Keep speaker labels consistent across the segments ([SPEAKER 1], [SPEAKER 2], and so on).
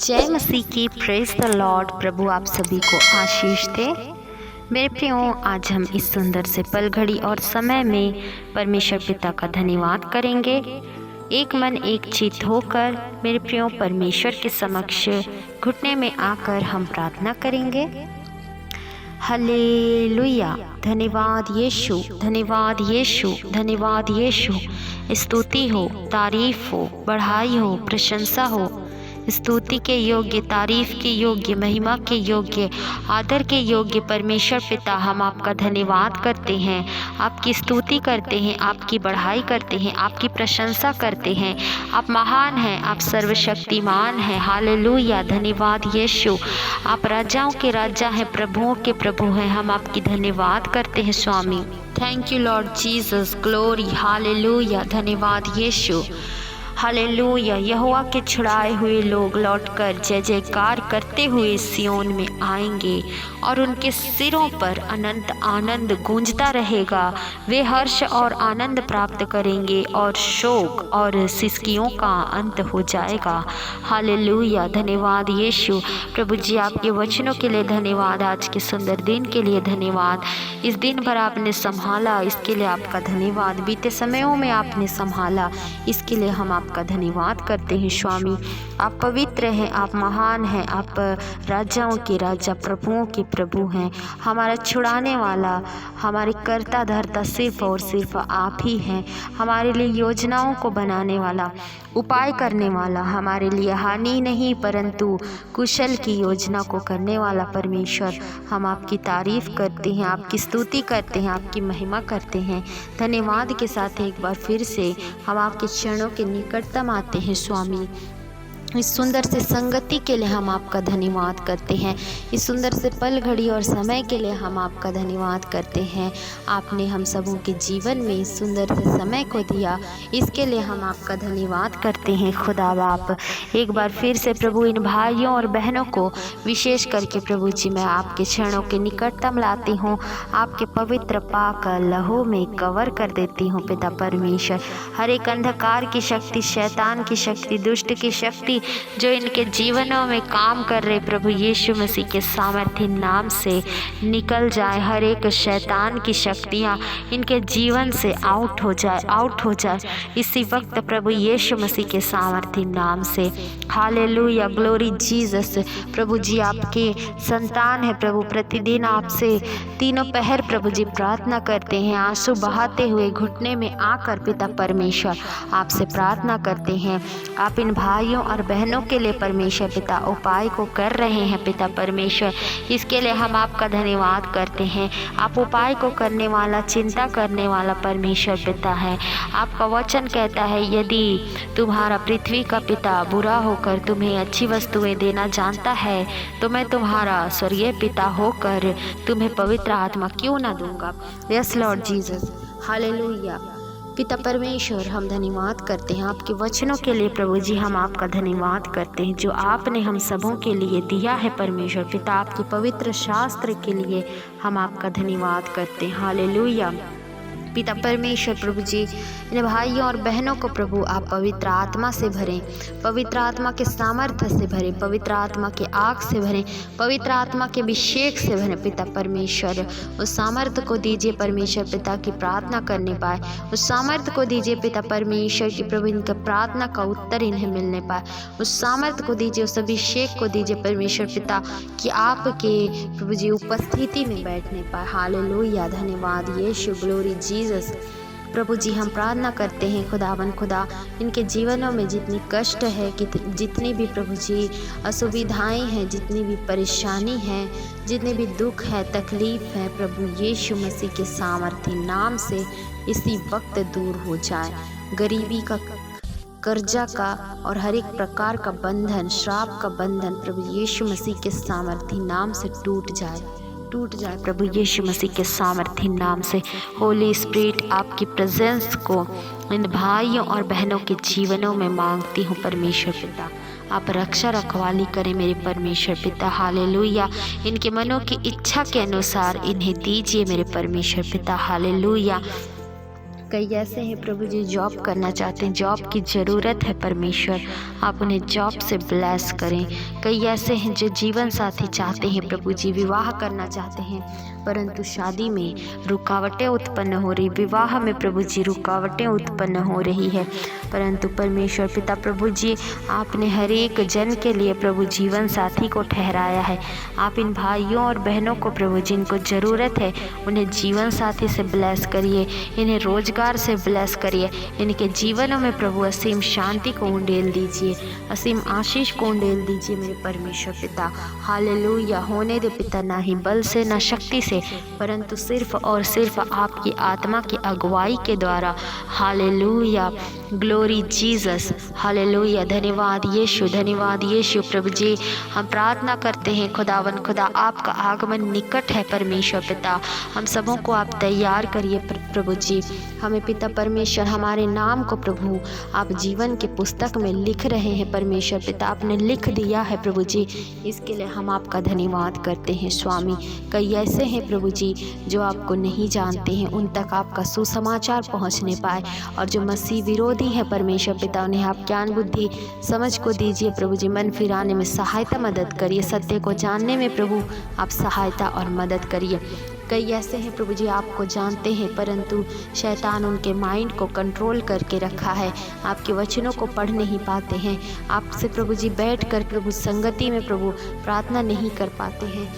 [SPEAKER 1] जय मसीह की। Praise the Lord. प्रभु आप सभी को आशीष दे। मेरे प्रियो, आज हम इस सुंदर से पल घड़ी और समय में परमेश्वर पिता का धन्यवाद करेंगे। एक मन एक चित्त होकर मेरे प्रियो परमेश्वर के समक्ष घुटने में आकर हम प्रार्थना करेंगे। हालेलुया। धन्यवाद यीशु, धन्यवाद यीशु, धन्यवाद यीशु। स्तुति हो, तारीफ हो, बढ़ाई हो, प्रशंसा हो। स्तुति के योग्य, तारीफ के योग्य, महिमा के योग्य, आदर के योग्य परमेश्वर पिता, हम आपका धन्यवाद करते हैं, आपकी स्तुति करते हैं, आपकी बढ़ाई करते हैं, आपकी प्रशंसा करते हैं। आप महान हैं, आप सर्वशक्तिमान हैं। हालेलुया। धन्यवाद यीशु। आप राजाओं के राजा हैं, प्रभुओं के प्रभु हैं। हम आपकी धन्यवाद करते हैं स्वामी। Thank you Lord Jesus. Glory. Hallelujah. धन्यवाद यीशु। हालेलुया। यहोवा के छुड़ाए हुए लोग लौटकर जय जयकार करते हुए सियोन में आएंगे और उनके सिरों पर अनंत आनंद गूंजता रहेगा। वे हर्ष और आनंद प्राप्त करेंगे और शोक और सिसकियों का अंत हो जाएगा। हालेलुया। धन्यवाद यीशु। प्रभु जी, आपके वचनों के लिए धन्यवाद। आज के सुंदर दिन के लिए धन्यवाद। इस दिन भर आपने संभाला, इसके लिए आपका धन्यवाद। बीते समयों में आपने संभाला, इसके लिए हम आपका धन्यवाद करते हैं स्वामी। आप पवित्र हैं, आप महान हैं, आप राजाओं के राजा, प्रभुओं के प्रभु हैं। हमारा छुड़ाने वाला, हमारे कर्ता धर्ता सिर्फ और सिर्फ आप ही हैं। हमारे लिए योजनाओं को बनाने वाला, उपाय करने वाला, हमारे लिए हानि नहीं परंतु कुशल की योजना को करने वाला परमेश्वर, हम आपकी तारीफ करते हैं, आपकी स्तुति करते हैं, आपकी महिमा करते हैं। धन्यवाद के साथ एक बार फिर से हम आपके चरणों के निकटतम आते हैं स्वामी। इस सुंदर से संगति के लिए हम आपका धन्यवाद करते हैं। इस सुंदर से पल घड़ी और समय के लिए हम आपका धन्यवाद करते हैं। आपने हम सबों के जीवन में इस सुंदर से समय को दिया, इसके लिए हम आपका धन्यवाद करते हैं खुदा बाप। एक बार फिर से प्रभु इन भाइयों और बहनों को विशेष करके प्रभु जी मैं आपके चरणों के निकटतम लाती हूँ, आपके पवित्र पाक लहू में कवर कर देती हूँ पिता परमेश्वर। हर एक अंधकार की शक्ति, शैतान की शक्ति, दुष्ट की शक्ति जो इनके जीवनों में काम कर रहे प्रभु यीशु मसीह के सामर्थ्य नाम से निकल जाए। हर एक शैतान की शक्तियाँ इनके जीवन से आउट हो जाए, आउट हो जाए इसी वक्त प्रभु यीशु मसीह के सामर्थ्य नाम से। हालेलुया। Glory Jesus. प्रभु जी आपके संतान है प्रभु, प्रतिदिन आपसे तीनों पहर प्रभु जी प्रार्थना करते हैं, आंसू बहाते हुए घुटने में आकर पिता परमेश्वर आपसे प्रार्थना करते हैं। आप इन भाइयों और बहनों के लिए परमेश्वर पिता उपाय को कर रहे हैं पिता परमेश्वर, इसके लिए हम आपका धन्यवाद करते हैं। आप उपाय को करने वाला, चिंता करने वाला परमेश्वर पिता है। आपका वचन कहता है यदि तुम्हारा पृथ्वी का पिता बुरा होकर तुम्हें अच्छी वस्तुएं देना जानता है तो मैं तुम्हारा स्वर्गीय पिता होकर तुम्हें पवित्र आत्मा क्यों ना दूंगा। Yes Lord Jesus. हालेलुया। पिता परमेश्वर, हम धन्यवाद करते हैं आपके वचनों के लिए प्रभु जी। हम आपका धन्यवाद करते हैं जो आपने हम सबों के लिए दिया है परमेश्वर पिता। आपके पवित्र शास्त्र के लिए हम आपका धन्यवाद करते हैं। हालेलुया। पिता परमेश्वर प्रभु जी, इन भाइयों और बहनों को प्रभु आप पवित्र आत्मा से भरें, पवित्र आत्मा के सामर्थ्य से भरें, पवित्र आत्मा के आग से भरें, पवित्र आत्मा के अभिषेक से भरें पिता परमेश्वर। उस सामर्थ्य को दीजिए परमेश्वर पिता की प्रार्थना करने पाए, उस सामर्थ्य को दीजिए पिता परमेश्वर की प्रभु इनका प्रार्थना का उत्तर इन्हें मिलने पाए। उस सामर्थ्य को दीजिए, उस अभिषेक को दीजिए परमेश्वर पिता कि आपके प्रभु जी उपस्थिति में बैठने पाए। हालेलुया। धन्यवाद यीशु। Glory Jesus. प्रभु जी हम प्रार्थना करते हैं खुदावन खुदा, इनके जीवनों में जितनी कष्ट है, जितनी भी प्रभु जी असुविधाएं हैं, जितनी भी परेशानी है, जितने भी दुख है, तकलीफ है, प्रभु यीशु मसीह के सामर्थ्य नाम से इसी वक्त दूर हो जाए। गरीबी का, कर्जा का और हर एक प्रकार का बंधन, श्राप का बंधन प्रभु यीशु मसीह के सामर्थ्य नाम से टूट जाए, टूट जाए प्रभु यीशु मसीह के सामर्थ्य नाम से। होली स्पिरिट आपकी प्रेजेंस को इन भाइयों और बहनों के जीवनों में मांगती हूँ परमेश्वर पिता। आप रक्षा रखवाली करें मेरे परमेश्वर पिता। हालेलुया। इनके मनों की इच्छा के अनुसार इन्हें दीजिए मेरे परमेश्वर पिता। हालेलुया। कई ऐसे हैं प्रभु जी जॉब करना चाहते हैं, जॉब की ज़रूरत है परमेश्वर, आप उन्हें जॉब से ब्लेस करें। कई ऐसे हैं जो जीवन साथी चाहते हैं प्रभु जी, विवाह करना चाहते हैं परंतु शादी में रुकावटें उत्पन्न हो रही, विवाह में प्रभु जी रुकावटें उत्पन्न हो रही है। परंतु परमेश्वर पिता प्रभु जी, आपने हर एक जन के लिए प्रभु जीवन साथी को ठहराया है। आप इन भाइयों और बहनों को प्रभु जिनको ज़रूरत है उन्हें जीवन साथी से ब्लेस करिए, इन्हें रोजगार से ब्लेस करिए, इनके जीवनों में प्रभु असीम शांति को उंडेल दीजिए, असीम आशीष को उंडेल दीजिए मेरे परमेश्वर पिता। हालेलुया। होने दे पिता, ना ही बल से ना शक्ति से परंतु सिर्फ और सिर्फ आपकी आत्मा की अगुवाई के द्वारा। हालेलुया। Glory Jesus. हालेलुया। धन्यवाद यीशु, धन्यवाद यीशु। प्रभु जी हम प्रार्थना करते हैं खुदावन खुदा, आपका आगमन निकट है परमेश्वर पिता, हम सबों को आप तैयार करिए प्रभु जी। हमें पिता परमेश्वर हमारे नाम को प्रभु आप जीवन के पुस्तक में लिख रहे हैं परमेश्वर पिता, आपने लिख दिया है प्रभु जी, इसके लिए हम आपका धन्यवाद करते हैं स्वामी। कई ऐसे हैं प्रभु जी जो आपको नहीं जानते हैं, उन तक आपका सुसमाचार पहुंचने पाए, और जो मसीह विरोधी है परमेश्वर पिता उन्हें आप ज्ञान बुद्धि समझ को दीजिए प्रभु जी, मन फिराने में सहायता मदद करिए, सत्य को जानने में प्रभु आप सहायता और मदद करिए। कई ऐसे हैं प्रभु जी आपको जानते हैं परंतु शैतान उनके माइंड को कंट्रोल करके रखा है, आपके वचनों को पढ़ नहीं पाते हैं, आपसे प्रभु जी बैठ कर प्रभु संगति में प्रभु प्रार्थना नहीं कर पाते हैं,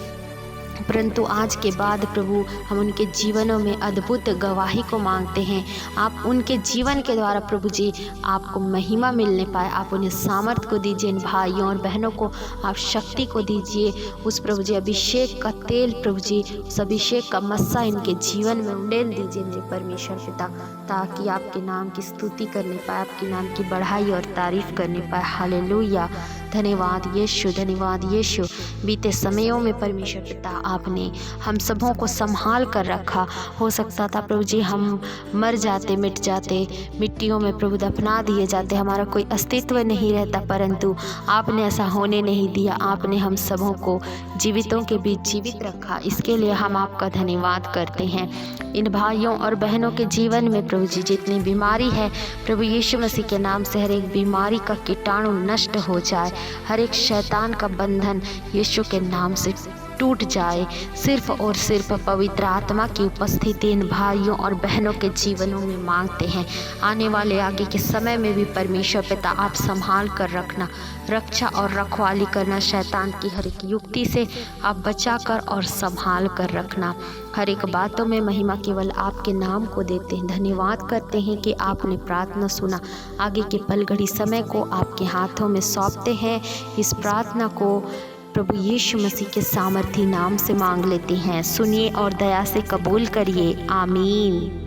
[SPEAKER 1] परंतु आज के बाद प्रभु हम उनके जीवनों में अद्भुत गवाही को मांगते हैं। आप उनके जीवन के द्वारा प्रभु जी आपको महिमा मिलने पाए, आप उन्हें सामर्थ को दीजिए, इन भाइयों और बहनों को आप शक्ति को दीजिए, उस प्रभु जी अभिषेक का तेल प्रभु जी, उस अभिषेक का मस्सा इनके जीवन में उंडेल दीजिए मेरे परमेश्वर पिता, ताकि आपके नाम की स्तुति करने पाए, आपके नाम की बढ़ाई और तारीफ करने पाए। हालेलुया। धन्यवाद यीशु, धन्यवाद यीशु। बीते समयों में परमेश्वर पिता आपने हम सबों को संभाल कर रखा, हो सकता था प्रभु जी हम मर जाते, मिट जाते, मिट्टियों में प्रभु दफना दिए जाते, हमारा कोई अस्तित्व नहीं रहता, परंतु आपने ऐसा होने नहीं दिया, आपने हम सबों को जीवितों के बीच जीवित रखा, इसके लिए हम आपका धन्यवाद करते हैं। इन भाइयों और बहनों के जीवन में प्रभु जी जितनी बीमारी है प्रभु यीशु मसीह के नाम से हर एक बीमारी का कीटाणु नष्ट हो जाए, हर एक शैतान का बंधन यीशु के नाम से टूट जाए। सिर्फ और सिर्फ पवित्र आत्मा की उपस्थिति इन भाइयों और बहनों के जीवनों में मांगते हैं। आने वाले आगे के समय में भी परमेश्वर पिता आप संभाल कर रखना, रक्षा और रखवाली करना, शैतान की हर एक युक्ति से आप बचा कर और संभाल कर रखना। हर एक बातों में महिमा केवल आपके नाम को देते हैं। धन्यवाद करते हैं कि आपने प्रार्थना सुना। आगे के पल घड़ी समय को आपके हाथों में सौंपते हैं। इस प्रार्थना को प्रभु यीशु मसीह के सामर्थी नाम से मांग लेते हैं। सुनिए और दया से कबूल करिए। आमीन।